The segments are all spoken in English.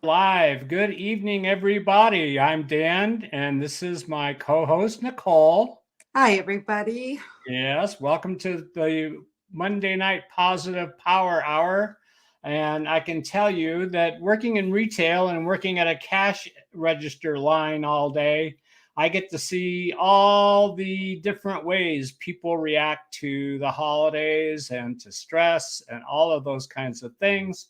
Live. Good evening, everybody. I'm Dan, and this is my co host, Nicole. Hi, everybody. Yes, welcome to the Monday Night Positive Power Hour. And I can tell you that working in retail and working at a cash register line all day, I get to see all the different ways people react to the holidays and to stress and all of those kinds of things.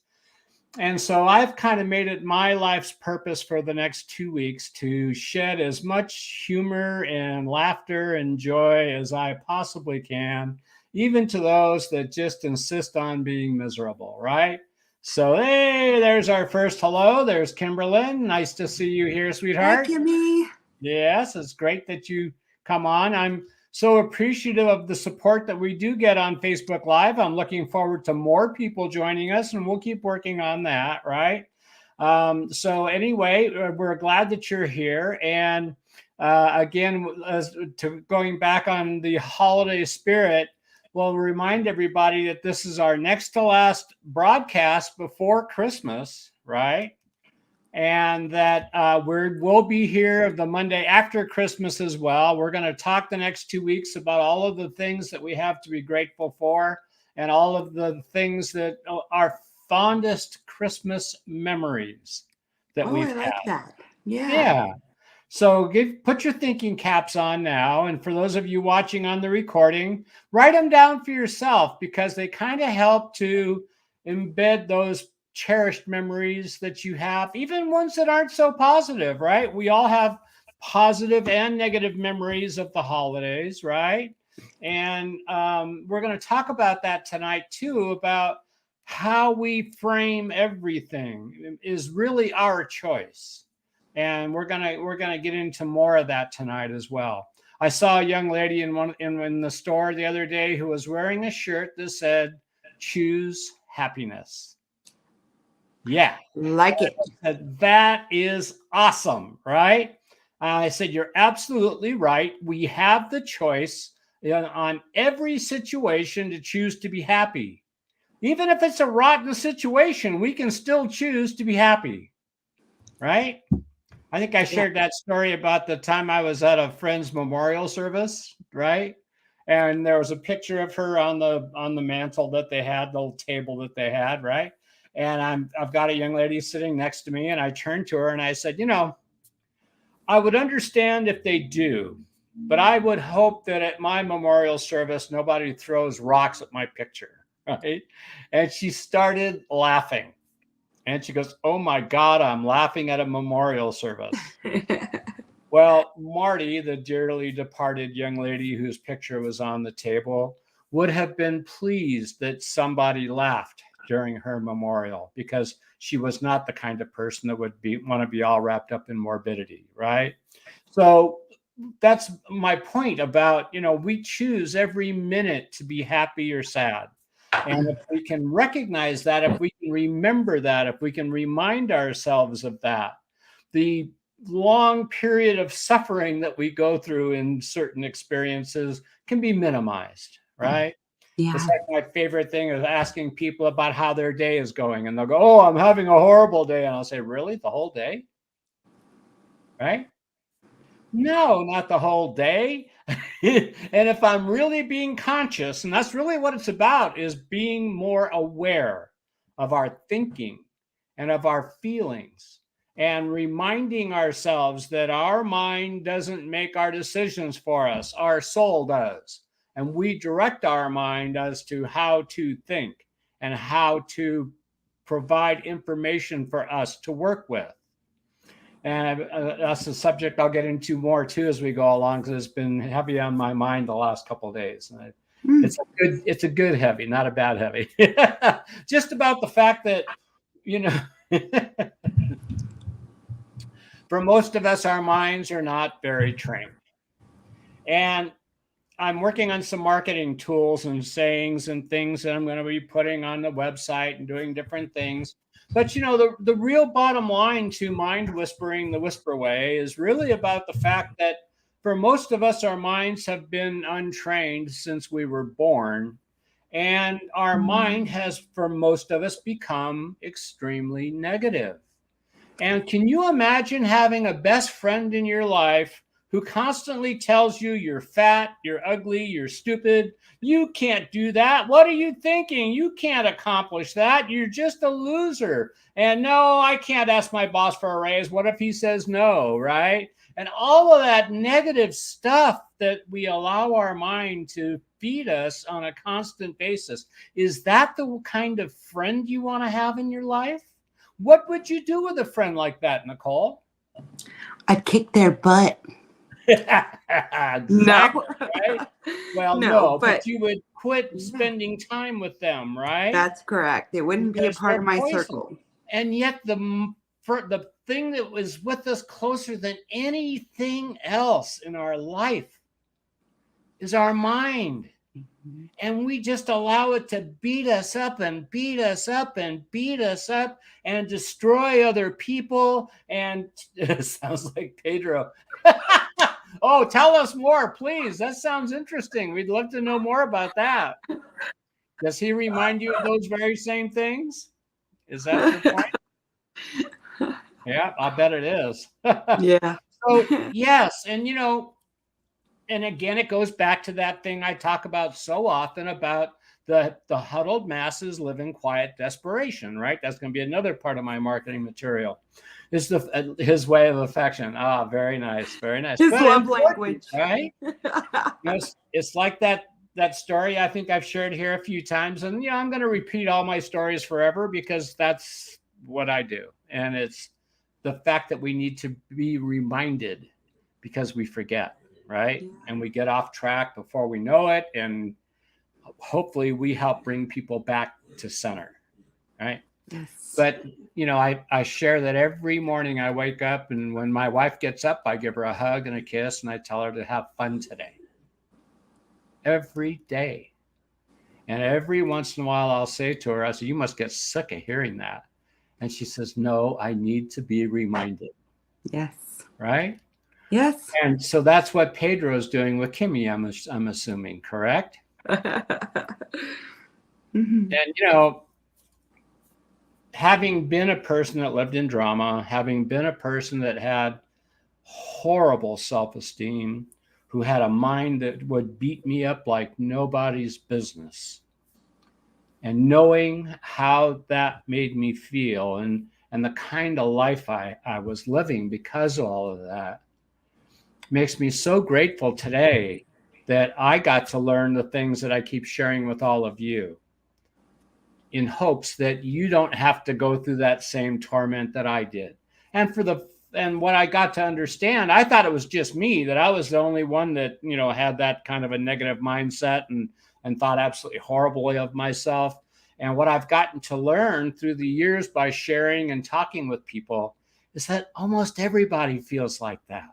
And so I've kind of made it my life's purpose for the next 2 weeks to shed as much humor and laughter and joy as I possibly can, even to those that just insist on being miserable, right? So, hey, there's our first hello. There's Kimberlyn. Nice to see you here, Hi, sweetheart. Kimmy. Yes, it's great that you come on. I'm so appreciative of the support that we do get on Facebook Live. I'm looking forward to more people joining us, and we'll keep working on that, right? So, anyway, we're glad that you're here. And again, as to going back on the holiday spirit, we'll remind everybody that this is our next to last broadcast before Christmas, right? And that we'll be here the Monday after Christmas as well. We're going to talk the next 2 weeks about all of the things that we have to be grateful for and all of the things that are fondest Christmas memories that Oh, we've I like had. that. Yeah. Yeah. So put your thinking caps on now. And for those of you watching on the recording, write them down for yourself because they kind of help to embed those cherished memories that you have, even ones that aren't so positive, right? We all have positive and negative memories of the holidays, right? And we're going to talk about that tonight too, about how we frame everything is really our choice, and we're gonna get into more of that tonight as well. I saw a young lady in the store the other day who was wearing a shirt that said "Choose Happiness." Yeah, Like it. that is awesome, right? I said you're absolutely right. We have the choice on every situation to choose to be happy. Even if it's a rotten situation, we can still choose to be happy, right? I think I Yeah. shared that story about the time I was at a friend's memorial service, right? And there was a picture of her on the mantle that they had, the little table that they had, right? And I've got a young lady sitting next to me, and I turned to her and I said, I would understand if they do, but I would hope that at my memorial service nobody throws rocks at my picture, right? And she started laughing. And she goes, "Oh my God, I'm laughing at a memorial service." Well, Marty, the dearly departed young lady whose picture was on the table, would have been pleased that somebody laughed during her memorial because she was not the kind of person that would be want to be all wrapped up in morbidity, right? So that's my point about, we choose every minute to be happy or sad. And if we can recognize that, if we can remember that, if we can remind ourselves of that, the long period of suffering that we go through in certain experiences can be minimized, right? It's Yeah. like my favorite thing is asking people about how their day is going, and they'll go, "Oh, I'm having a horrible day." And I'll say, "Really? The whole day?" Right? No, not the whole day. And if I'm really being conscious, and that's really what it's about, is being more aware of our thinking and of our feelings and reminding ourselves that our mind doesn't make our decisions for us, our soul does. And we direct our mind as to how to think and how to provide information for us to work with. And that's a subject I'll get into more too as we go along because it's been heavy on my mind the last couple of days. And Mm. it's a good heavy, not a bad heavy. Just about the fact that you know, for most of us, our minds are not very trained, and I'm working on some marketing tools and sayings and things that I'm going to be putting on the website and doing different things. But the real bottom line to mind whispering the whisper way is really about the fact that for most of us, our minds have been untrained since we were born. And our mind has, for most of us, become extremely negative. And can you imagine having a best friend in your life who constantly tells you you're fat, you're ugly, you're stupid, you can't do that? What are you thinking? You can't accomplish that. You're just a loser. And no, I can't ask my boss for a raise. What if he says no, right? And all of that negative stuff that we allow our mind to feed us on a constant basis. Is that the kind of friend you want to have in your life? What would you do with a friend like that, Nicole? I'd kick their butt. Exactly. No. Right? Well, no, but you would quit spending time with them, right? That's correct. It wouldn't be a part of my circle. And yet the thing that was with us closer than anything else in our life is our mind. And we just allow it to beat us up and beat us up and beat us up and destroy other people. And it sounds like Pedro. Oh, tell us more, please. That sounds interesting. We'd love to know more about that. Does he remind you of those very same things? Is that your point? Yeah, I bet it is. Yeah. So, yes. And, and again, it goes back to that thing I talk about so often about the huddled masses live in quiet desperation, right? That's going to be another part of my marketing material. Is his way of affection. Ah, very nice, very nice. His love language, right? It's like that story I think I've shared here a few times, and I'm going to repeat all my stories forever because that's what I do, and it's the fact that we need to be reminded because we forget, right? Yeah. And we get off track before we know it, and hopefully we help bring people back to center, right? Yes. But, I share that every morning I wake up, and when my wife gets up, I give her a hug and a kiss, and I tell her to have fun today. Every day. And every once in a while I'll say to her, I say, you must get sick of hearing that. And she says, no, I need to be reminded. Yes. Right? Yes. And so that's what Pedro is doing with Kimmy, I'm assuming, correct? Mm-hmm. And, having been a person that lived in drama, having been a person that had horrible self-esteem, who had a mind that would beat me up like nobody's business, and knowing how that made me feel and the kind of life I was living because of all of that makes me so grateful today that I got to learn the things that I keep sharing with all of you, in hopes that you don't have to go through that same torment that I did. And what I got to understand, I thought it was just me, that I was the only one that, had that kind of a negative mindset and thought absolutely horribly of myself. And what I've gotten to learn through the years by sharing and talking with people is that almost everybody feels like that.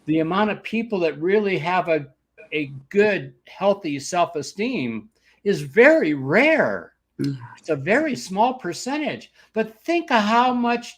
The amount of people that really have a good, healthy self-esteem is very rare. It's a very small percentage, but think of how much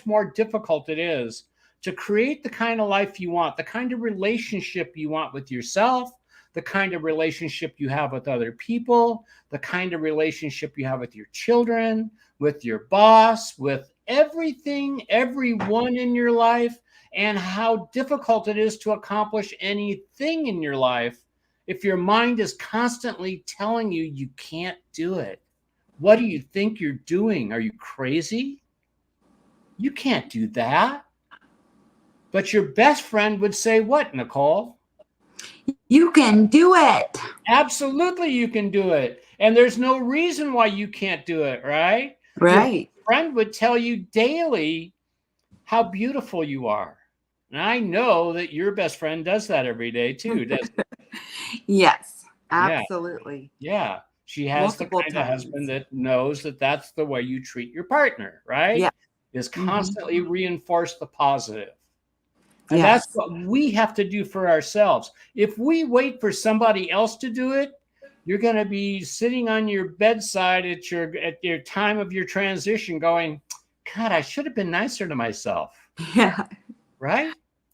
more difficult it is to create the kind of life you want, the kind of relationship you want with yourself, the kind of relationship you have with other people, the kind of relationship you have with your children, with your boss, with everything, everyone in your life, and how difficult it is to accomplish anything in your life if your mind is constantly telling you you can't do it. What do you think you're doing? Are you crazy? You can't do that. But your best friend would say what, Nicole? You can do it. Absolutely, you can do it. And there's no reason why you can't do it, right? Right. Your friend would tell you daily how beautiful you are. And I know that your best friend does that every day too, doesn't it? Yes, absolutely. Yeah. She has multiple the kind of husband that knows that that's the way you treat your partner, right? Yeah. Is constantly reinforce the positive. And that's what we have to do for ourselves. If we wait for somebody else to do it, you're going to be sitting on your bedside at your time of your transition going, God, I should have been nicer to myself. Yeah. Right?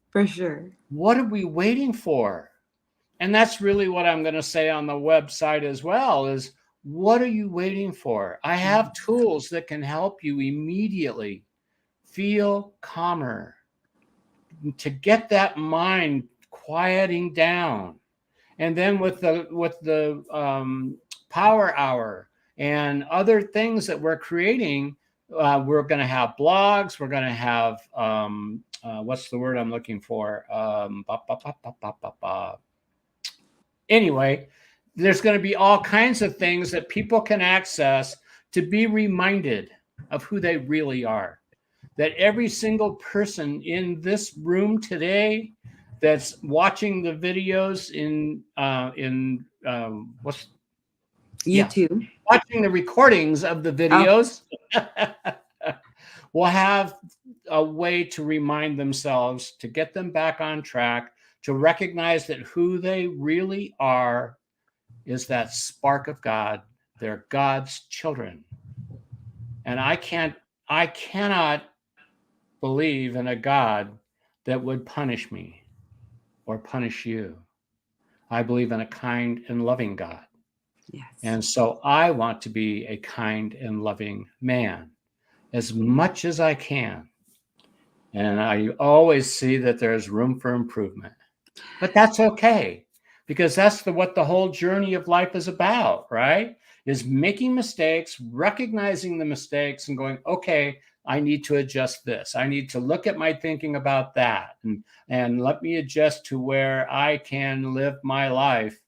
For sure. What are we waiting for? And that's really what I'm going to say on the website as well, is What are you waiting for? I have tools that can help you immediately feel calmer, to get that mind quieting down. And then with the power hour and other things that we're creating, we're going to have blogs. We're going to have what's the word I'm looking for? Anyway, there's going to be all kinds of things that people can access to be reminded of who they really are. That every single person in this room today that's watching the videos in YouTube. Watching the recordings of the videos will have a way to remind themselves, to get them back on track, to recognize that who they really are is that spark of God. They're God's children. And I cannot believe in a God that would punish me or punish you. I believe in a kind and loving God. Yes. And so I want to be a kind and loving man as much as I can. And I always see that there's room for improvement. But that's okay, because that's what the whole journey of life is about, right? Is making mistakes, recognizing the mistakes and going, okay, I need to adjust this. I need to look at my thinking about that and let me adjust to where I can live my life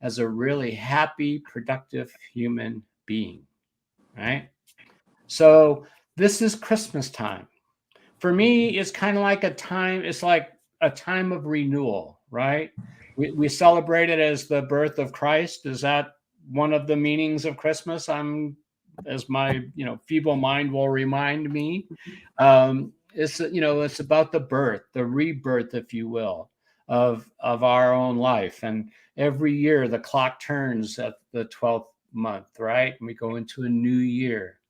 as a really happy, productive human being, right? So this is Christmas time. For me, it's kind of like it's like a time of renewal, right? We celebrate it as the birth of Christ. Is that one of the meanings of Christmas? As my feeble mind will remind me, it's about the birth, the rebirth, if you will, of our own life. And every year the clock turns at the 12th month, right? And we go into a new year.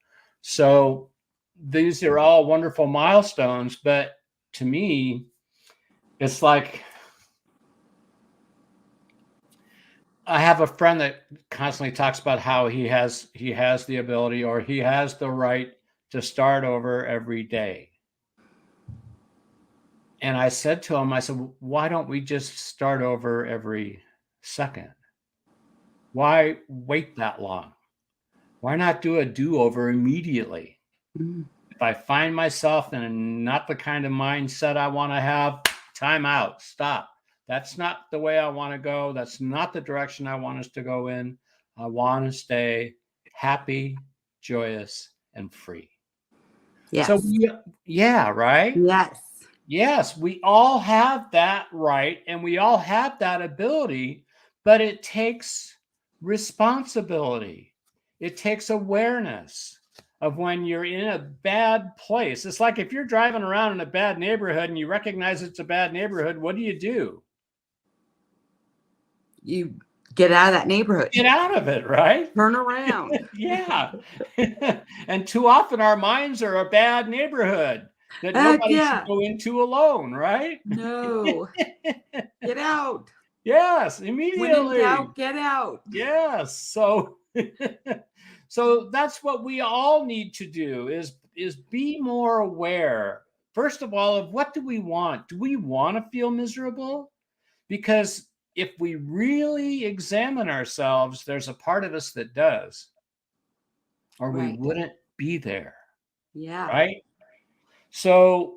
So these are all wonderful milestones, but to me, it's like I have a friend that constantly talks about how he has the ability, or he has the right to start over every day. And I said to him, I said, why don't we just start over every second? Why wait that long? Why not do a do-over immediately? Mm. If I find myself in not the kind of mindset I want to have, time out, stop. That's not the way I want to go. That's not the direction I want us to go in. I want to stay happy, joyous, and free. Yes. So, yeah, right? Yes. Yes, we all have that right, and we all have that ability, but it takes responsibility. It takes awareness of when you're in a bad place. It's like if you're driving around in a bad neighborhood and you recognize it's a bad neighborhood, what do? You get out of that neighborhood. Get out of it, right? Turn around. Yeah. And too often our minds are a bad neighborhood that nobody should go into alone, right? No. Get out. Yes, immediately. When in doubt, get out. Yes. So so that's what we all need to do is be more aware, first of all, of what do we want? Do we want to feel miserable? Because if we really examine ourselves, there's a part of us that does, or we wouldn't be there. Yeah. Right? So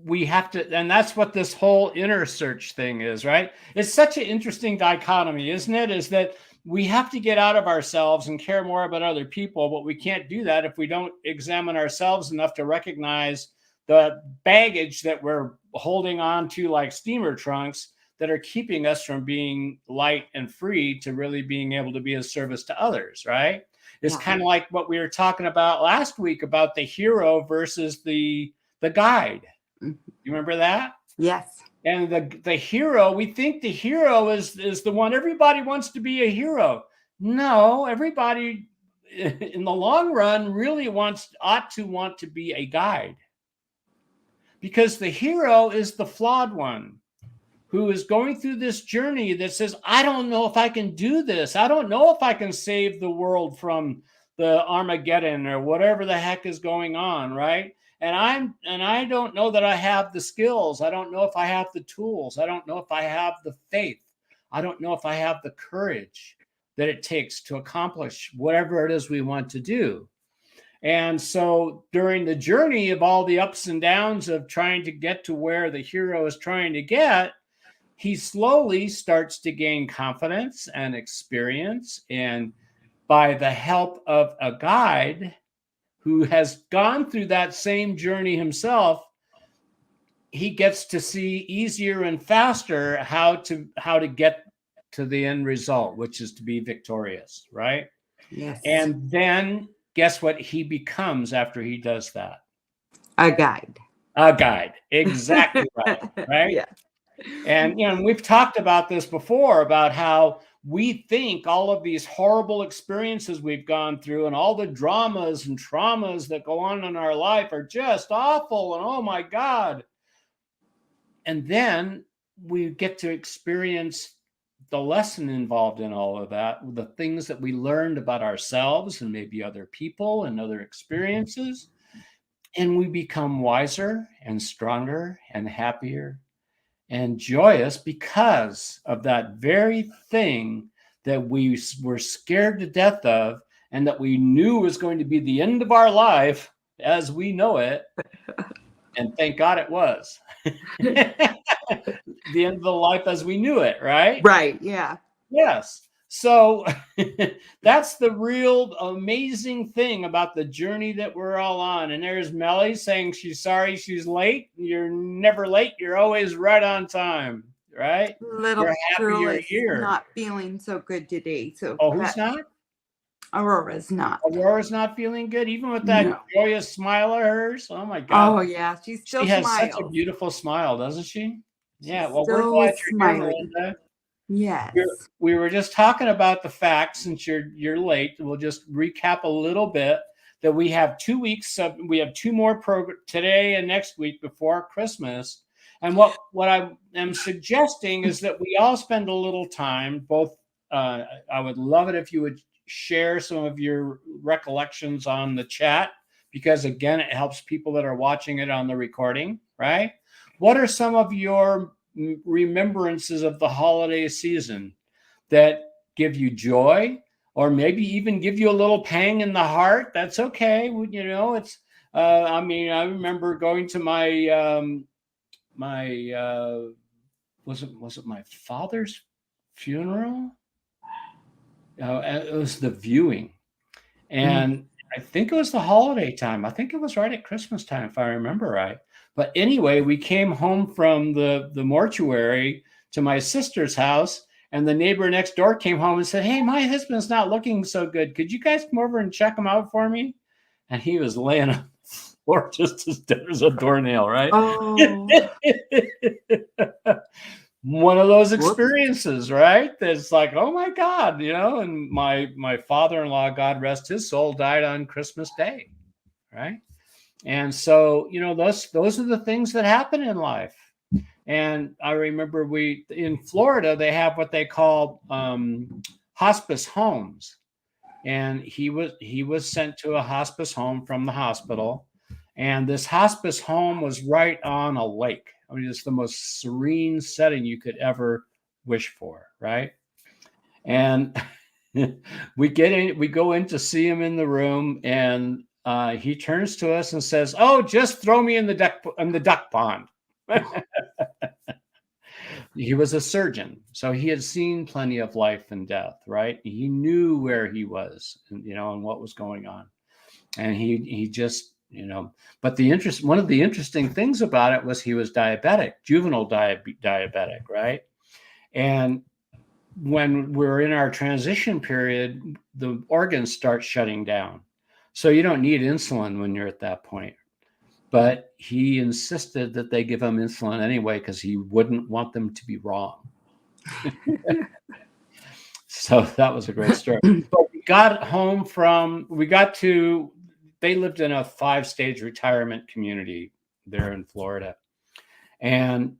we have to, and that's what this whole inner search thing is, right? It's such an interesting dichotomy, isn't it? Is that we have to get out of ourselves and care more about other people, but we can't do that if we don't examine ourselves enough to recognize the baggage that we're holding on to like steamer trunks that are keeping us from being light and free to really being able to be of service to others, right? It's kind of like what we were talking about last week about the hero versus the guide. You remember that? Yes. And the hero, we think the hero is the one. Everybody wants to be a hero. No, everybody in the long run really ought to want to be a guide. Because the hero is the flawed one who is going through this journey that says, I don't know if I can do this. I don't know if I can save the world from the Armageddon or whatever the heck is going on, right? And I don't know that I have the skills. I don't know if I have the tools. I don't know if I have the faith. I don't know if I have the courage that it takes to accomplish whatever it is we want to do. And so during the journey of all the ups and downs of trying to get to where the hero is trying to get, he slowly starts to gain confidence and experience. And by the help of a guide who has gone through that same journey himself, he gets to see easier and faster how to get to the end result, which is to be victorious, right? Yes. And then guess what he becomes after he does that? A guide. A guide. Exactly right. Right? Yeah. And we've talked about this before, about how we think all of these horrible experiences we've gone through and all the dramas and traumas that go on in our life are just awful and oh my God. And then we get to experience the lesson involved in all of that, the things that we learned about ourselves and maybe other people and other experiences. And we become wiser and stronger and happier and joyous because of that very thing that we were scared to death of and that we knew was going to be the end of our life as we know it. And thank God it was. The end of the life as we knew it, right? Right. Yeah. Yes. So that's the real amazing thing about the journey that we're all on. And there's Melly saying she's sorry she's late. You're never late. You're always right on time, right? Little We're happy girl you're is here. not feeling so good today. So Oh, who's not? Aurora's not. Aurora's not feeling good, even with that No. joyous smile of hers. Oh my God. Oh yeah, she still She has smiles. such a beautiful smile, doesn't she? Yeah. Well, we're still glad you're here, smiling. Melinda. Yes. We were just talking about the fact, since you're late, we'll just recap a little bit that we have 2 weeks of, we have two more programs today and next week before Christmas. And what I am suggesting is that we all spend a little time, both I would love it if you would share some of your recollections on the chat, because again, it helps people that are watching it on the recording, right? What are some of your remembrances of the holiday season that give you joy, or maybe even give you a little pang in the heart? That's okay. It's I mean, I remember going to my was it my father's funeral? It was the viewing, and I think it was the holiday time. I think it was right at Christmas time, if I remember right. But anyway, we came home from the mortuary to my sister's house, and the neighbor next door came home and said, "Hey, my husband's not looking so good. Could you guys come over and check him out for me?" And he was laying on the floor just as dead as a doornail, right? Oh. One of those experiences, right? That's like, oh my God, and my father-in-law, God rest his soul, died on Christmas Day, right? And so, those are the things that happen in life. And I remember in Florida, they have what they call hospice homes. And he was sent to a hospice home from the hospital. And this hospice home was right on a lake. I mean, it's the most serene setting you could ever wish for, right? And we go in to see him in the room, and he turns to us and says, "Oh, just throw me in the duck pond." He was a surgeon, so he had seen plenty of life and death, right? He knew where he was, and what was going on, and he just, But one of the interesting things about it was he was diabetic, juvenile diabetic, right? And when we're in our transition period, the organs start shutting down. So you don't need insulin when you're at that point. But he insisted that they give him insulin anyway because he wouldn't want them to be wrong. So that was a great story. But they lived in a 5-stage retirement community there in Florida. And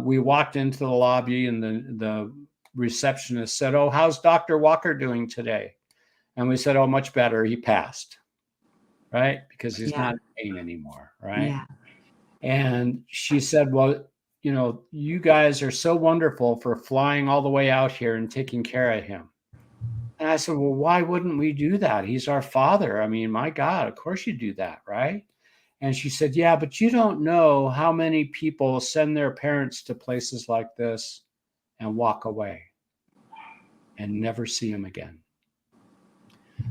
we walked into the lobby, and the receptionist said, "Oh, how's Dr. Walker doing today?" And we said, "Oh, much better. He passed," right? Because he's Yeah. not in pain anymore, right? Yeah. And she said, "Well, you guys are so wonderful for flying all the way out here and taking care of him." And I said, "Well, why wouldn't we do that? He's our father. I mean, my God, of course you do that, right?" And she said, "Yeah, but you don't know how many people send their parents to places like this and walk away and never see them again."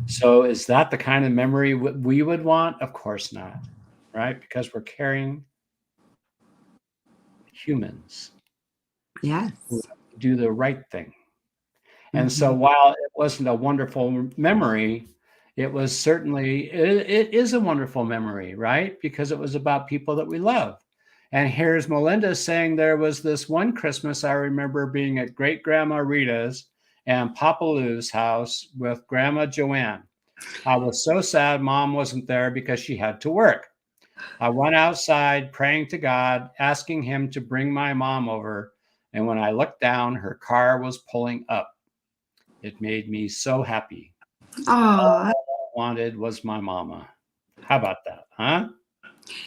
So is that the kind of memory we would want? Of course not, right? Because we're carrying humans Yes. who do the right thing. And so Mhm. while it wasn't a wonderful memory, it was certainly, it is a wonderful memory, right? Because it was about people that we love. And here's Melinda saying there was this one Christmas I remember being at Great Grandma Rita's and Papa Lou's house with Grandma Joanne. I was so sad Mom wasn't there because she had to work. I went outside praying to God, asking him to bring my mom over. And when I looked down, her car was pulling up. It made me so happy. All Oh, I wanted was my mama. How about that, huh?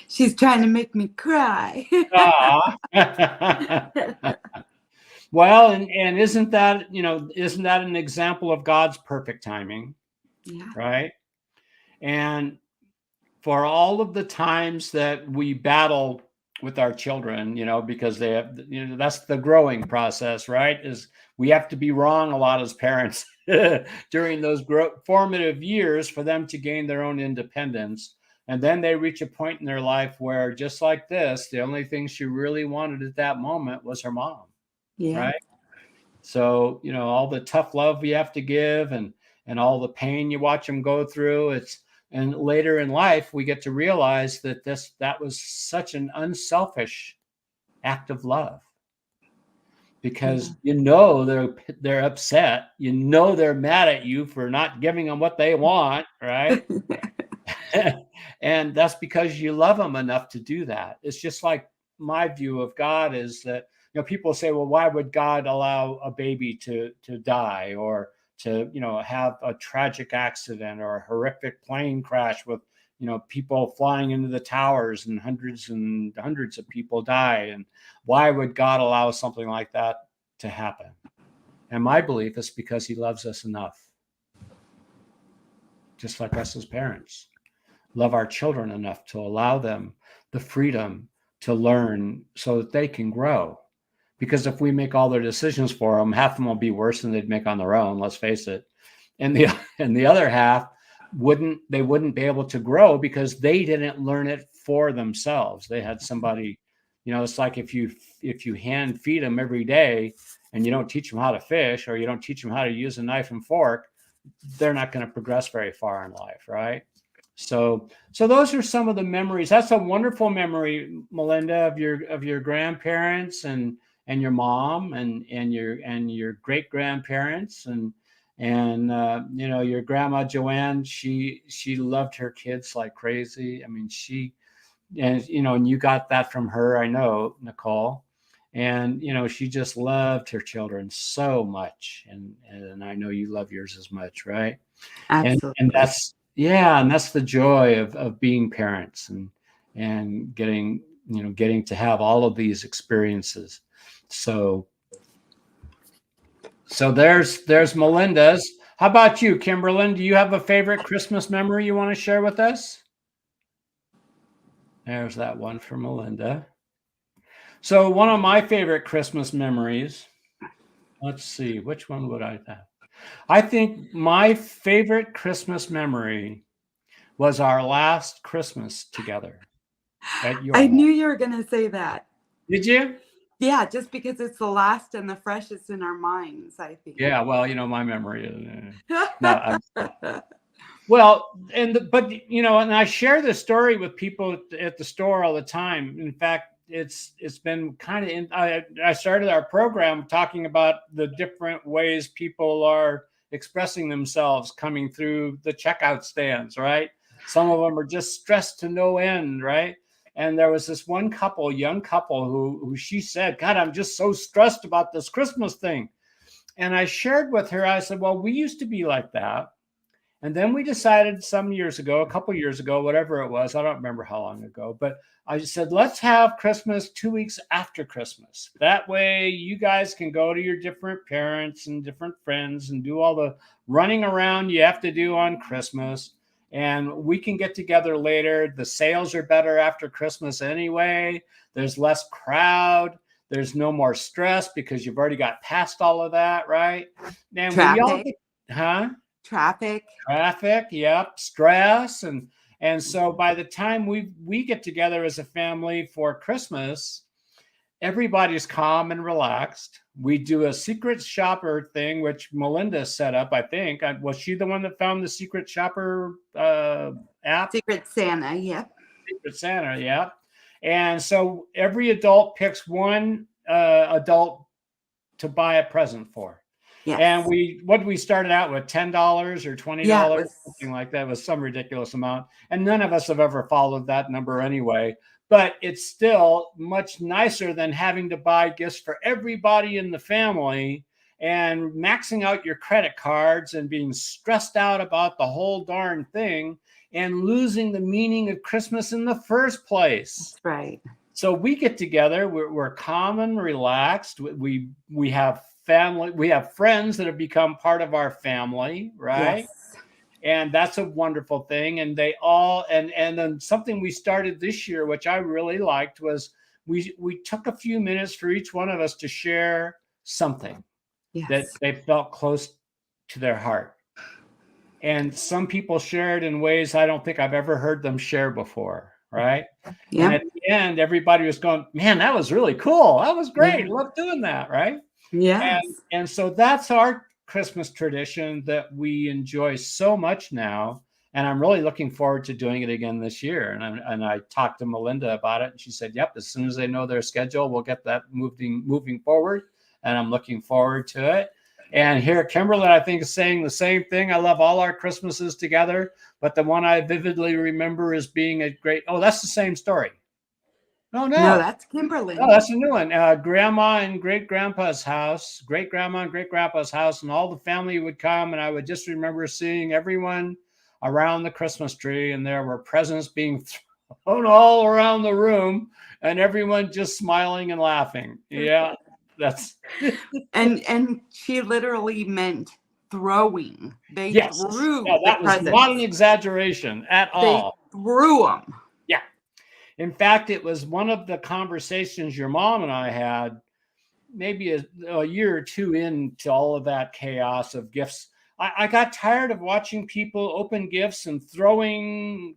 she's trying to make me cry. Aw. Well, and isn't that an example of God's perfect timing, Yeah. right? And for all of the times that we battle with our children, because they have, that's the growing process, right? Is we have to be wrong a lot as parents during those formative years for them to gain their own independence. And then they reach a point in their life where, just like this, the only thing she really wanted at that moment was her mom, Yeah. right? So, all the tough love we have to give, and all the pain you watch them go through, and later in life we get to realize that was such an unselfish act of love, because Yeah. they're upset, they're mad at you for not giving them what they want, right? And that's because you love them enough to do that. It's just like my view of God is that, people say, well, why would God allow a baby to die, or to, have a tragic accident or a horrific plane crash with, people flying into the towers and hundreds of people die? And why would God allow something like that to happen? And my belief is because he loves us enough, just like us as parents love our children enough to allow them the freedom to learn so that they can grow. Because if we make all their decisions for them, half of them will be worse than they'd make on their own, let's face it. And the other half wouldn't be able to grow because they didn't learn it for themselves. They had somebody, it's like if you hand feed them every day and you don't teach them how to fish, or you don't teach them how to use a knife and fork, they're not going to progress very far in life, right? So those are some of the memories. That's a wonderful memory, Melinda, of your grandparents, and your mom, and your great grandparents, and your grandma Joanne. She loved her kids like crazy. I mean, and you got that from her, I know, Nicole. And she just loved her children so much, and I know you love yours as much, right? And Absolutely. that's the joy of being parents, and getting to have all of these experiences. So there's Melinda's. How about you, Kimberlyn? Do you have a favorite Christmas memory you want to share with us? There's that one for Melinda. So one of my favorite Christmas memories, let's see, which one would I have? I think my favorite Christmas memory was our last Christmas together at your I house. knew you were going to say that. Did you? Yeah, just because it's the last and the freshest in our minds, I think. Yeah. Well, my memory is no. Well, but and I share this story with people at the store all the time. In fact, it's been kind of. I started our program talking about the different ways people are expressing themselves coming through the checkout stands, right? Some of them are just stressed to no end, right? And there was this one couple, young couple, who she said, God, I'm just so stressed about this Christmas thing. And I shared with her, I said, well, we used to be like that. And then we decided some years ago, a couple years ago, whatever it was, I don't remember how long ago, but I just said, let's have Christmas 2 weeks after Christmas. That way you guys can go to your different parents and different friends and do all the running around you have to do on Christmas. And we can get together later. The sales are better after Christmas anyway. There's less crowd. There's no more stress because you've already got past all of that, right? And we all Traffic. Traffic, yep, stress. And so by the time we get together as a family for Christmas, everybody's calm and relaxed. We do a secret shopper thing, which Melinda set up, I think. Was she the one that found the secret shopper app? Secret Santa, yep. Secret Santa, yeah. And so every adult picks one adult to buy a present for. Yes. And we started out with $10 or $20, Yeah, something like that. It was some ridiculous amount. And none of us have ever followed that number anyway. But it's still much nicer than having to buy gifts for everybody in the family and maxing out your credit cards and being stressed out about the whole darn thing and losing the meaning of Christmas in the first place. That's right. So we get together, we're calm and relaxed. We have family, we have friends that have become part of our family, right? Yes. And that's a wonderful thing. And they all, and then something we started this year, which I really liked, was we took a few minutes for each one of us to share something that they felt close to their heart. And some people shared in ways I don't think I've ever heard them share before, right? Yep. And at the end, everybody was going, man, that was really cool. That was great. Love doing that, right? Yeah. And so that's our Christmas tradition that we enjoy so much now. And I'm really looking forward to doing it again this year. And I talked to Melinda about it, and she said, yep, as soon as they know their schedule, we'll get that moving forward. And I'm looking forward to it. And here, Kimberly, I think, is saying the same thing. I love all our Christmases together, but the one I vividly remember as being a great, oh, that's the same story. No, that's Kimberly. Oh, that's a new one. Grandma and great-grandpa's house, great-grandma and great-grandpa's house, and all the family would come, and I would just remember seeing everyone around the Christmas tree, and there were presents being thrown all around the room, and everyone just smiling and laughing. Yeah, that's and she literally meant throwing. They threw that the was presents. not an exaggeration at all. They threw them. Yeah. In fact, it was one of the conversations your mom and I had maybe a year or two into all of that chaos of gifts. I got tired of watching people open gifts and throwing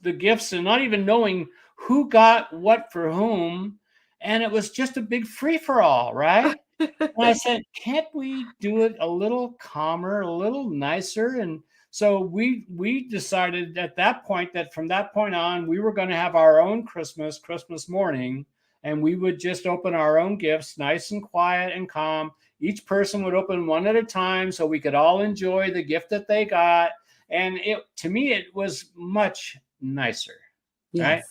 the gifts and not even knowing who got what for whom. And it was just a big free-for-all, right? And I said, can't we do it a little calmer, a little nicer? And so we decided at that point that from that point on, we were going to have our own Christmas morning, and we would just open our own gifts, nice and quiet and calm. Each person would open one at a time so we could all enjoy the gift that they got. And to me, it was much nicer, right?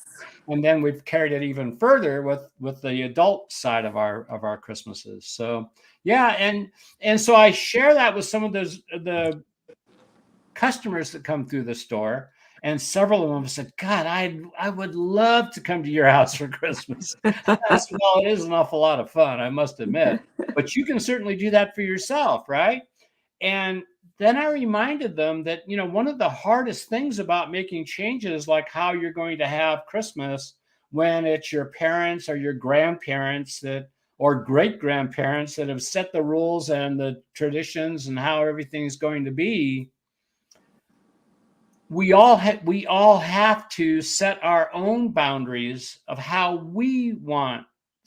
And then we've carried it even further with the adult side of our Christmases. So yeah, and so I share that with some of the customers that come through the store, and several of them said, God, I would love to come to your house for Christmas. Well, it is an awful lot of fun, I must admit, but you can certainly do that for yourself, right? And then I reminded them that, one of the hardest things about making changes, like how you're going to have Christmas when it's your parents or your grandparents or great-grandparents that have set the rules and the traditions and how everything's going to be, we all have to set our own boundaries of how we want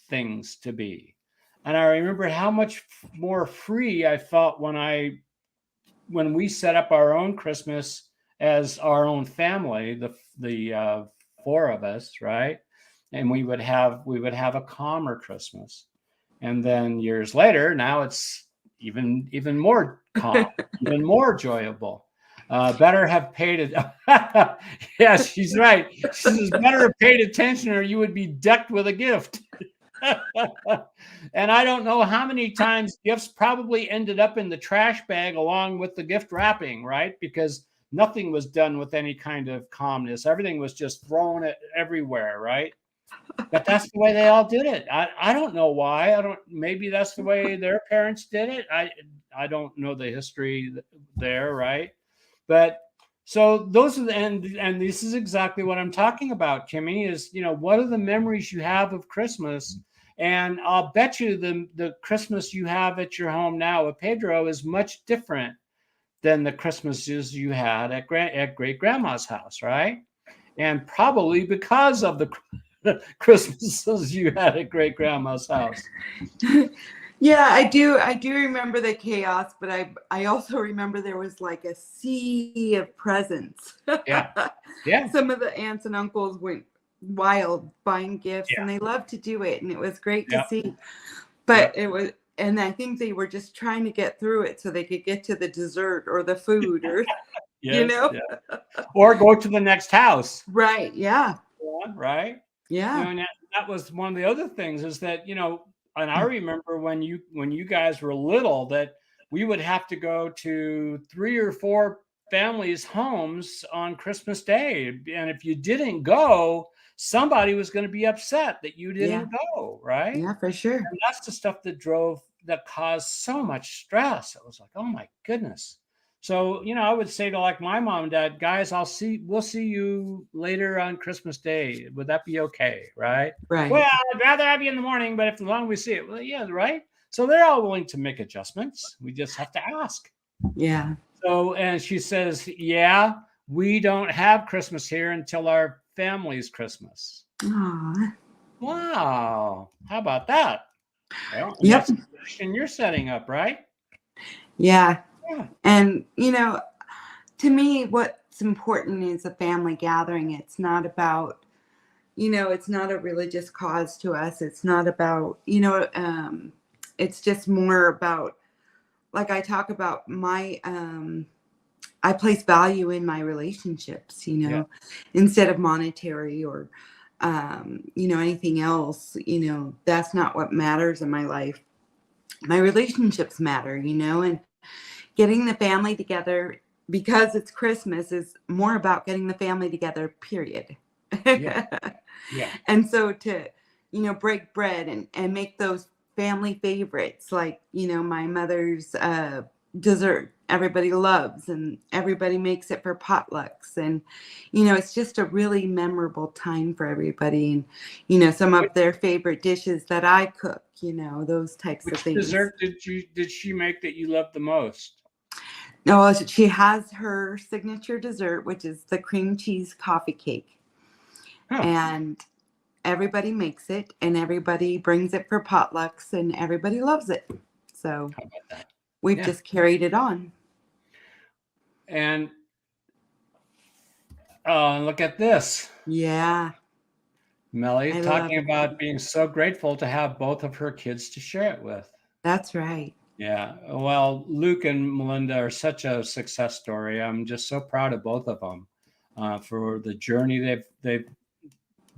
things to be. And I remember how much more free I felt when we set up our own Christmas as our own family, the four of us, right? And we would have a calmer Christmas. And then years later, now it's even more calm, even more enjoyable. Better have paid it. Yes, she's right. She says, better have paid attention or you would be decked with a gift. And I don't know how many times gifts probably ended up in the trash bag along with the gift wrapping, right? Because nothing was done with any kind of calmness. Everything was just thrown everywhere, right? But that's the way they all did it. I don't know why. Maybe that's the way their parents did it. I don't know the history there, right? But so those are and this is exactly what I'm talking about, Kimmy, is what are the memories you have of Christmas? And I'll bet you the Christmas you have at your home now with Pedro is much different than the Christmases you had at great grandma's house, right? And probably because of the Christmases you had at great grandma's house. Yeah, I do remember the chaos, but I also remember there was like a sea of presents. Yeah. Some of the aunts and uncles went wild buying gifts, and they loved to do it, and it was great to see. But it was, and I think they were just trying to get through it so they could get to the dessert or the food or or go to the next house. Right. Yeah. Right. Yeah. And that was one of the other things is that, and I remember when you guys were little that we would have to go to 3 or 4 families' homes on Christmas Day. And if you didn't go, somebody was going to be upset that you didn't go, right? Yeah, for sure. And that's the stuff that caused so much stress. It was like, oh my goodness. So, I would say to like my mom and dad, guys, we'll see you later on Christmas Day. Would that be okay? Right. Right. Well, I'd rather have you in the morning, but if as long as we see it, well, yeah, right. So they're all willing to make adjustments. We just have to ask. Yeah. So, and she says, yeah, we don't have Christmas here until our family's Christmas. Aww. Wow. How about that? Well, yep. That's the tradition you're setting up, right? Yeah. And, to me, what's important is a family gathering. It's not about, it's not a religious cause to us. It's not about, it's just more about, like I talk about I place value in my relationships, instead of monetary or, anything else, that's not what matters in my life. My relationships matter, and getting the family together because it's Christmas is more about getting the family together, period. Yeah. And so to, break bread and make those family favorites, like, my mother's dessert everybody loves and everybody makes it for potlucks. And, it's just a really memorable time for everybody. And, some of their favorite dishes that I cook, those types of things. Which dessert did she make that you loved the most? No, she has her signature dessert, which is the cream cheese coffee cake. And everybody makes it and everybody brings it for potlucks and everybody loves it. So we've just carried it on. And look at this. Yeah. Melly talking about being so grateful to have both of her kids to share it with. That's right. Yeah. Well, Luke and Melinda are such a success story. I'm just so proud of both of them for the journey they've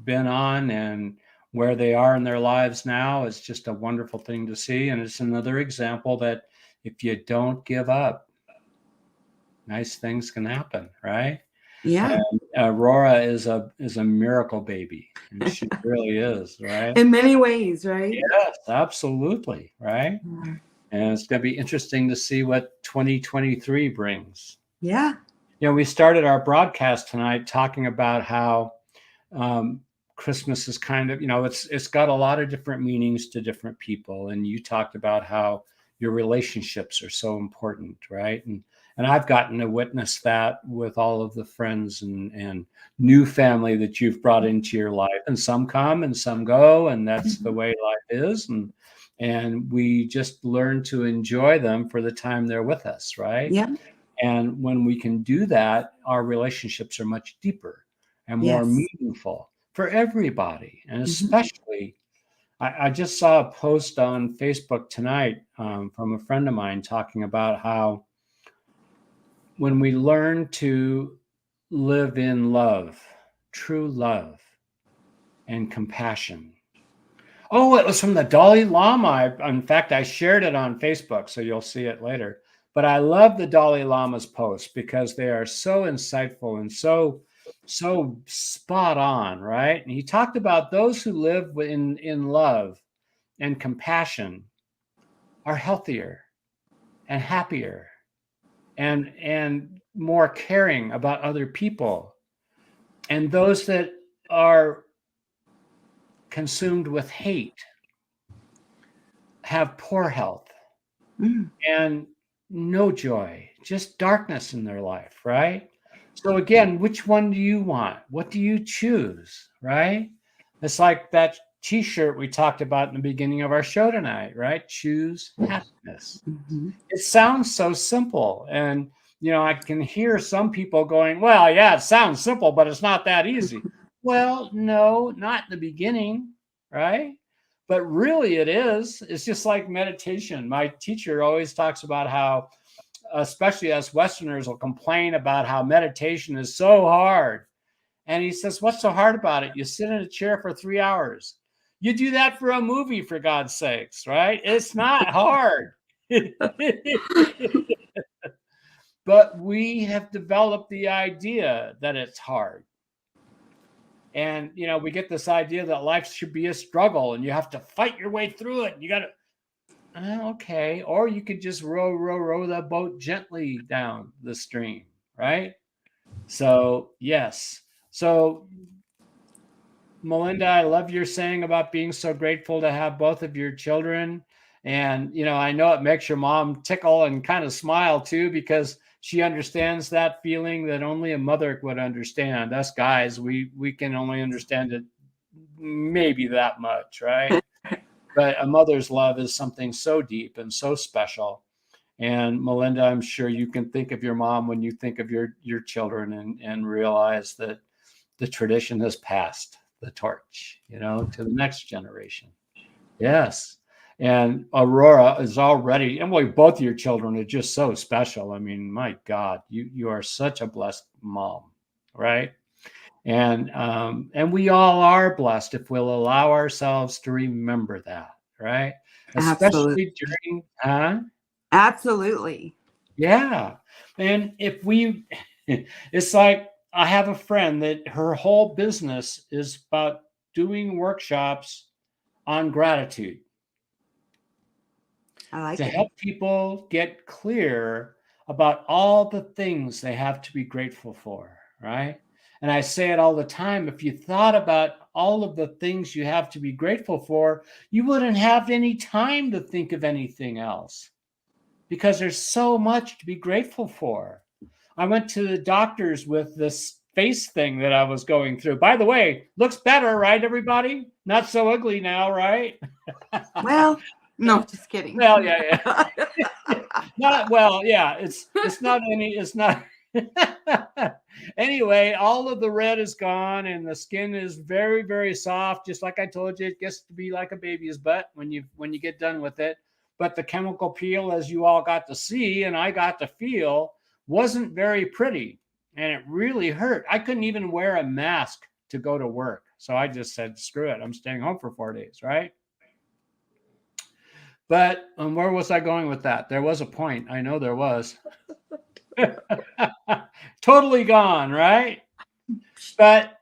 been on and where they are in their lives now. It's just a wonderful thing to see. And it's another example that if you don't give up, nice things can happen, right? Yeah. And Aurora is a miracle baby. And she really is, right? In many ways, right? Yes, absolutely, right? Yeah. And it's going to be interesting to see what 2023 brings. Yeah. We started our broadcast tonight talking about how Christmas is kind of, it's got a lot of different meanings to different people. And you talked about how your relationships are so important, right? And I've gotten to witness that with all of the friends and new family that you've brought into your life. And some come and some go, and that's the way life is. And we just learn to enjoy them for the time they're with us, right? Yeah. And when we can do that, our relationships are much deeper and more meaningful for everybody. And especially, I just saw a post on Facebook tonight from a friend of mine talking about how when we learn to live in love, true love and compassion. Oh, it was from the Dalai Lama. In fact, I shared it on Facebook, so you'll see it later. But I love the Dalai Lama's posts because they are so insightful and so spot on, right? And he talked about those who live in love and compassion are healthier and happier and more caring about other people. And those that are consumed with hate have poor health and no joy, just darkness in their life, right? So again, which one do you want? What do you choose, right? It's like that t-shirt we talked about in the beginning of our show tonight, right? Choose happiness. It sounds so simple. And, I can hear some people going, well, yeah, it sounds simple, but it's not that easy. Well, no, not in the beginning, right? But really it is. It's just like meditation. My teacher always talks about how, especially us Westerners, will complain about how meditation is so hard. And he says, what's so hard about it? You sit in a chair for 3 hours. You do that for a movie, for God's sakes, right? It's not hard. But we have developed the idea that it's hard. And, we get this idea that life should be a struggle and you have to fight your way through it. You got to, okay. Or you could just row the boat gently down the stream, right? So, yes. So, Melinda, I love your saying about being so grateful to have both of your children. And, I know it makes your mom tickle and kind of smile too, because she understands that feeling that only a mother would understand. Us guys, we can only understand it maybe that much, right? But a mother's love is something so deep and so special. And Melinda, I'm sure you can think of your mom when you think of your children and realize that the tradition has passed the torch, to the next generation. Yes. And Aurora is already, and both of your children are just so special. I mean, my God, you are such a blessed mom, right? And we all are blessed if we'll allow ourselves to remember that, right? Especially during, Absolutely. Yeah. And if we, it's like I have a friend that her whole business is about doing workshops on gratitude. I like to it. help people get clear about all the things they have to be grateful for, right? And I say it all the time. If you thought about all of the things you have to be grateful for, you wouldn't have any time to think of anything else because there's so much to be grateful for. I went to the doctors with this face thing that I was going through. By the way, looks better, right, everybody? Not so ugly now, right? Well, no, just kidding. Well, yeah. Not well, yeah. It's not any. It's not. Anyway, all of the red is gone, and the skin is very, very soft. Just like I told you, it gets to be like a baby's butt when you get done with it. But the chemical peel, as you all got to see and I got to feel, wasn't very pretty, and it really hurt. I couldn't even wear a mask to go to work, so I just said, "Screw it! I'm staying home for 4 days." Right? But where was I going with that? There was a point. I know there was. Totally gone, right? But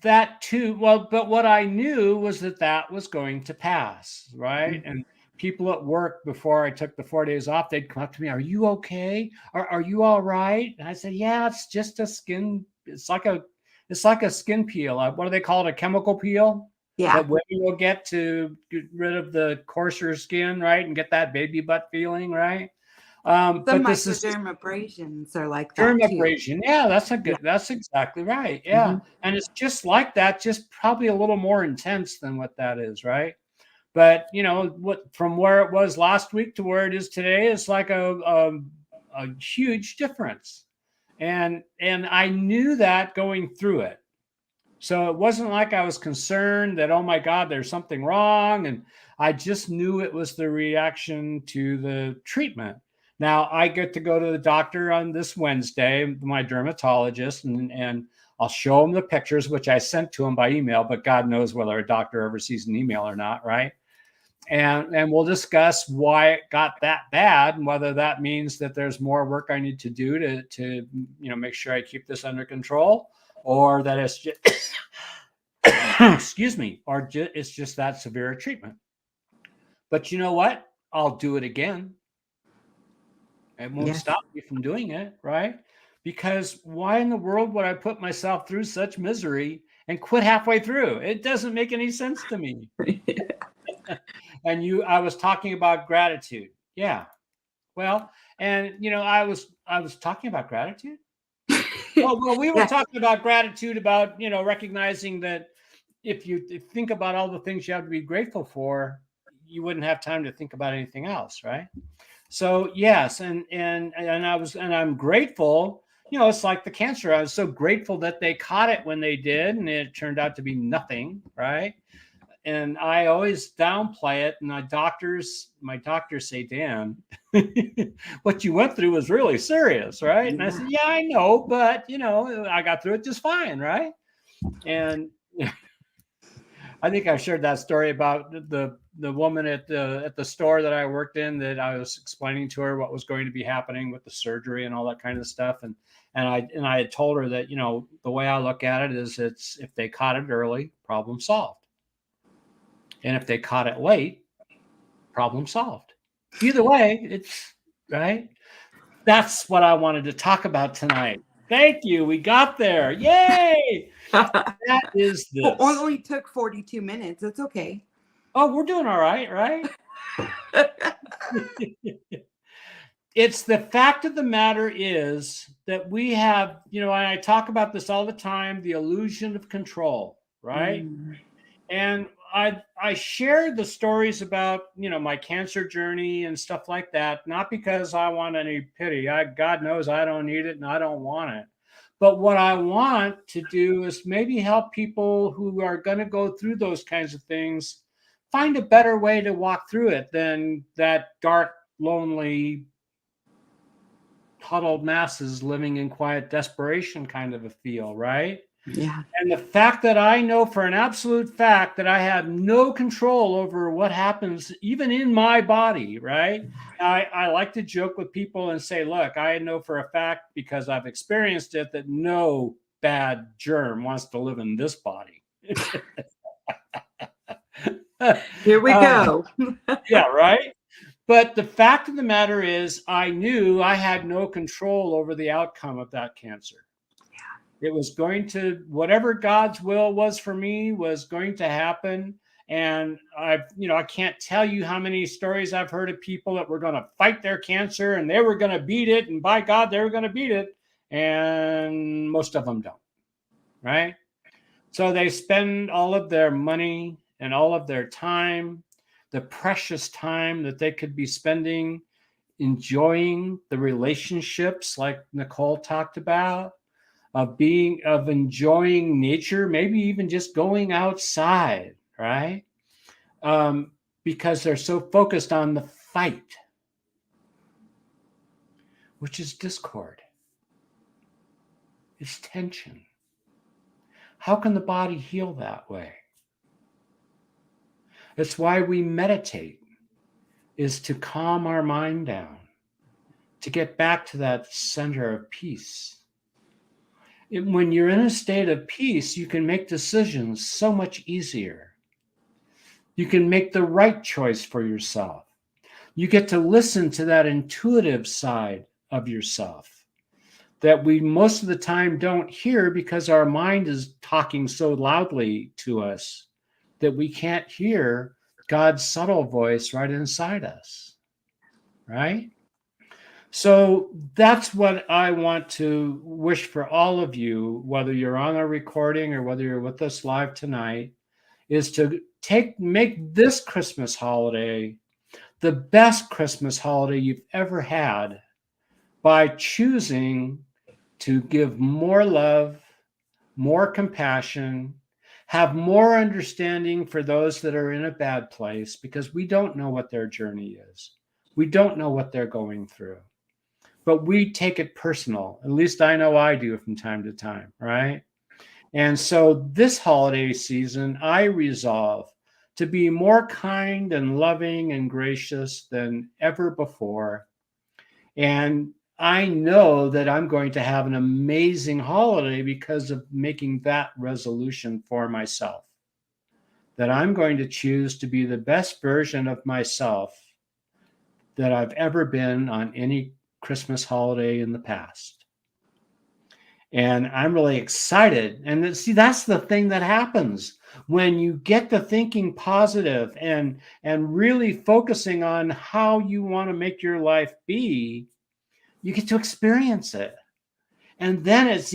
that too, but what I knew was that was going to pass, right? And people at work, before I took the 4 days off, they'd come up to me, "Are you okay? Are you all right?" And I said, "Yeah, it's just a skin. It's like a skin peel. What do they call it? A chemical peel?" Yeah. That women will get to get rid of the coarser skin, right? And get that baby butt feeling, right? But this is microdermabrasions are like that too. dermabrasion. Yeah, that's exactly right. Yeah. And it's just like that, just probably a little more intense than what that is, right? But from where it was last week to where it is today, it's like a huge difference. And I knew that going through it. So it wasn't like I was concerned that, oh my God, there's something wrong. And I just knew it was the reaction to the treatment. Now I get to go to the doctor on this Wednesday, my dermatologist, and I'll show him the pictures, which I sent to him by email, but God knows whether a doctor ever sees an email or not, right? And we'll discuss why it got that bad and whether that means that there's more work I need to do to make sure I keep this under control, or that it's just excuse me, or it's just that severe a treatment. But you know what? I'll do it again. It won't stop me from doing it, right? Because why in the world would I put myself through such misery and quit halfway through? It doesn't make any sense to me. And I was talking about gratitude. Yeah. Well, and I was talking about gratitude. Well, we were talking about gratitude, about recognizing that if you think about all the things you have to be grateful for, you wouldn't have time to think about anything else, right? So yes, and I'm grateful. It's like the cancer. I was so grateful that they caught it when they did, and it turned out to be nothing, right? And I always downplay it, and my doctors say, Dan, what you went through was really serious, right? And I said, yeah, I know, but I got through it just fine, right? And I think I shared that story about the woman at the store that I worked in, that I was explaining to her what was going to be happening with the surgery and all that kind of stuff. And I had told her that, the way I look at it is, it's, if they caught it early, problem solved. And if they caught it late, problem solved. Either way, it's right. That's what I wanted to talk about tonight. Thank you. We got there. Yay! That is this. Well, it only took 42 minutes. It's okay. Oh, we're doing all right, right? It's the fact of the matter is that we have, and I talk about this all the time, the illusion of control, right? And I shared the stories about, my cancer journey and stuff like that, not because I want any pity. God knows I don't need it and I don't want it. But what I want to do is maybe help people who are going to go through those kinds of things find a better way to walk through it than that dark, lonely, huddled masses living in quiet desperation kind of a feel, right? Yeah. And the fact that I know for an absolute fact that I have no control over what happens even in my body, right? I like to joke with people and say, look, I know for a fact, because I've experienced it, that no bad germ wants to live in this body. Here we go. Yeah, right? But the fact of the matter is, I knew I had no control over the outcome of that cancer. It was going to, whatever God's will was for me was going to happen. And I can't tell you how many stories I've heard of people that were going to fight their cancer and they were going to beat it. And by God, they were going to beat it. And most of them don't, right? So they spend all of their money and all of their time, the precious time that they could be spending enjoying the relationships like Nicole talked about, of enjoying nature, maybe even just going outside, right? Because they're so focused on the fight, which is discord. It's tension. How can the body heal that way? It's why we meditate, is to calm our mind down, to get back to that center of peace. When you're in a state of peace, you can make decisions so much easier. You can make the right choice for yourself. You get to listen to that intuitive side of yourself that we most of the time don't hear because our mind is talking so loudly to us that we can't hear God's subtle voice right inside us, right? So that's what I want to wish for all of you, whether you're on a recording or whether you're with us live tonight, is to make this Christmas holiday the best Christmas holiday you've ever had by choosing to give more love, more compassion, have more understanding for those that are in a bad place, because we don't know what their journey is. We don't know what they're going through, but we take it personal. At least I know I do from time to time, right? And so this holiday season, I resolve to be more kind and loving and gracious than ever before. And I know that I'm going to have an amazing holiday because of making that resolution for myself. That I'm going to choose to be the best version of myself that I've ever been on any Christmas holiday in the past. And I'm really excited. And see, that's the thing that happens when you get to thinking positive and really focusing on how you want to make your life be, you get to experience it. And then it's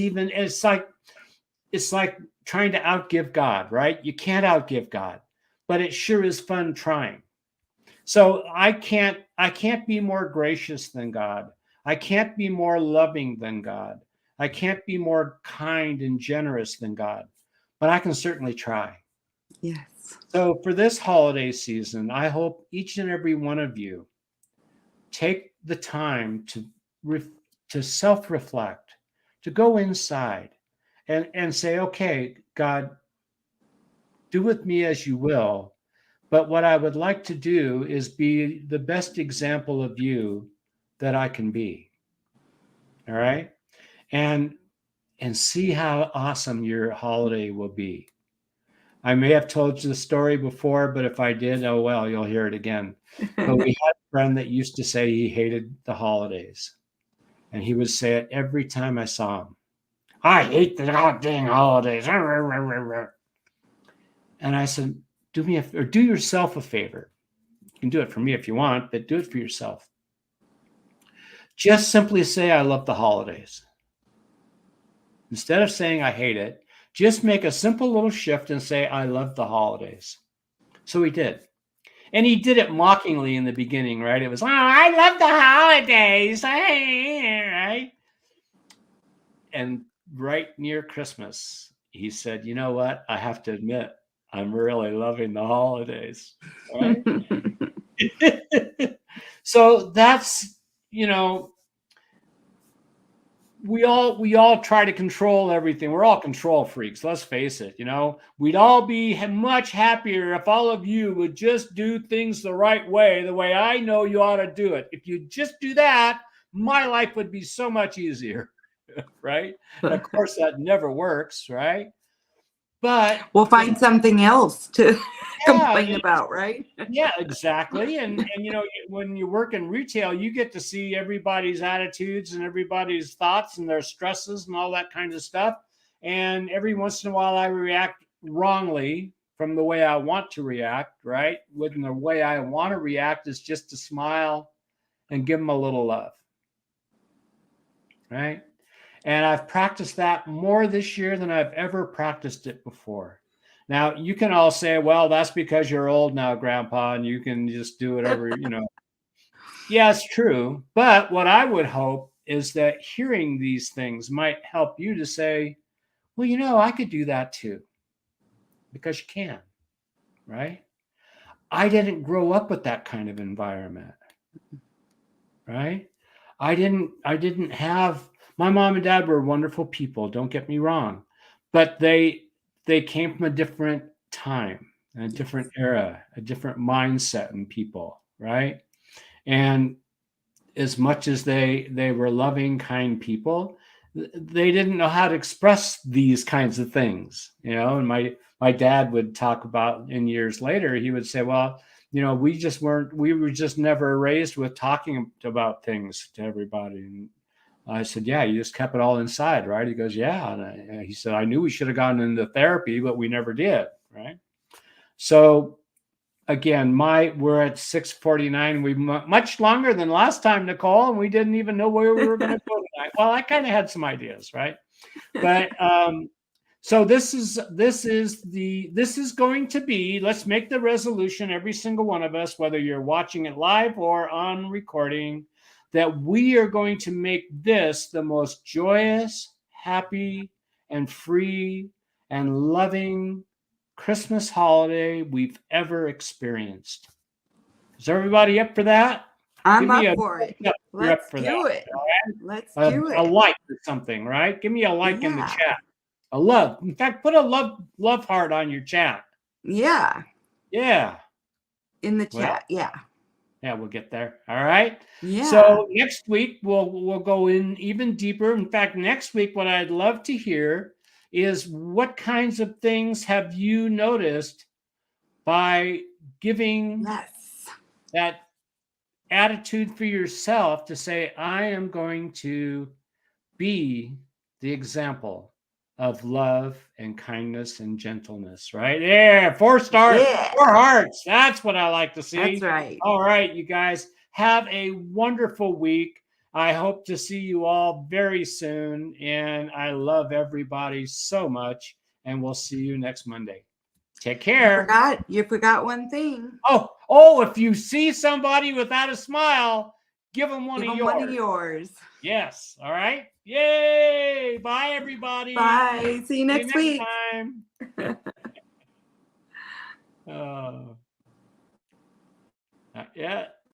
like trying to outgive God, right? You can't outgive God, but it sure is fun trying. So I can't be more gracious than God. I can't be more loving than God. I can't be more kind and generous than God, but I can certainly try. Yes. So for this holiday season, I hope each and every one of you take the time to self-reflect, to go inside and say, okay, God, do with me as you will. But what I would like to do is be the best example of you that I can be. All right. And see how awesome your holiday will be. I may have told you the story before, but if I did, oh well, you'll hear it again. But we had a friend that used to say he hated the holidays. And he would say it every time I saw him. I hate the goddamn holidays. And I said, do yourself a favor. You can do it for me if you want, but do it for yourself. Just simply say, I love the holidays. Instead of saying I hate it, just make a simple little shift and say, I love the holidays. So he did. And he did it mockingly in the beginning, right? It was, oh, I love the holidays. Right? And right near Christmas, he said, you know what? I have to admit, I'm really loving the holidays. Right? So that's, we all try to control everything. We're all control freaks. Let's face it. We'd all be much happier if all of you would just do things the right way, the way I know you ought to do it. If you just do that, my life would be so much easier, right? And of course, that never works, right? But we'll find something else to yeah, complain about, right? yeah, exactly. And when you work in retail, you get to see everybody's attitudes and everybody's thoughts and their stresses and all that kind of stuff. And every once in a while I react wrongly from the way I want to react, right? When the way I want to react is just to smile and give them a little love. Right? And I've practiced that more this year than I've ever practiced it before. Now, you can all say, well, that's because you're old now, Grandpa, and you can just do whatever, Yeah, it's true. But what I would hope is that hearing these things might help you to say, well, I could do that too, because you can, right? I didn't grow up with that kind of environment, right? I didn't have, my mom and dad were wonderful people, don't get me wrong, but they came from a different time, a different era, a different mindset in people, right? And as much as they were loving, kind people, they didn't know how to express these kinds of things, and my dad would talk about, in years later, he would say, well, we were just never raised with talking about things to everybody. And I said, yeah, you just kept it all inside, right? He goes, yeah. And he said, I knew we should have gone into therapy, but we never did, right? So again, we're at 6:49. We much longer than last time, Nicole, and we didn't even know where we were going to go tonight. Well, I kind of had some ideas, right? But so this is going to be, let's make the resolution, every single one of us, whether you're watching it live or on recording, that we are going to make this the most joyous, happy, and free and loving Christmas holiday we've ever experienced. Is everybody up for that? I'm Give me up a for it. thumbs up if you're up Let's for do that. it. Let's A, do a it. like or something, right? Give me a like in the Yeah. chat. A love. In fact, put a love heart on your chat. Yeah. Yeah. In the Well, chat. Yeah. yeah, we'll get there. All right. Yeah. So next week we'll go in even deeper. In fact, next week, what I'd love to hear is what kinds of things have you noticed by giving Yes. that attitude for yourself to say, I am going to be the example of love and kindness and gentleness, right? Yeah, 4 stars, Yeah. 4 hearts. That's what I like to see. That's right. All right, you guys, have a wonderful week. I hope to see you all very soon. And I love everybody so much. And we'll see you next Monday. Take care. You forgot one thing. Oh, if you see somebody without a smile, give them one of yours. One of yours. Yes. All right. Yay. Bye, everybody. Bye. See you next week. Time. Not yet.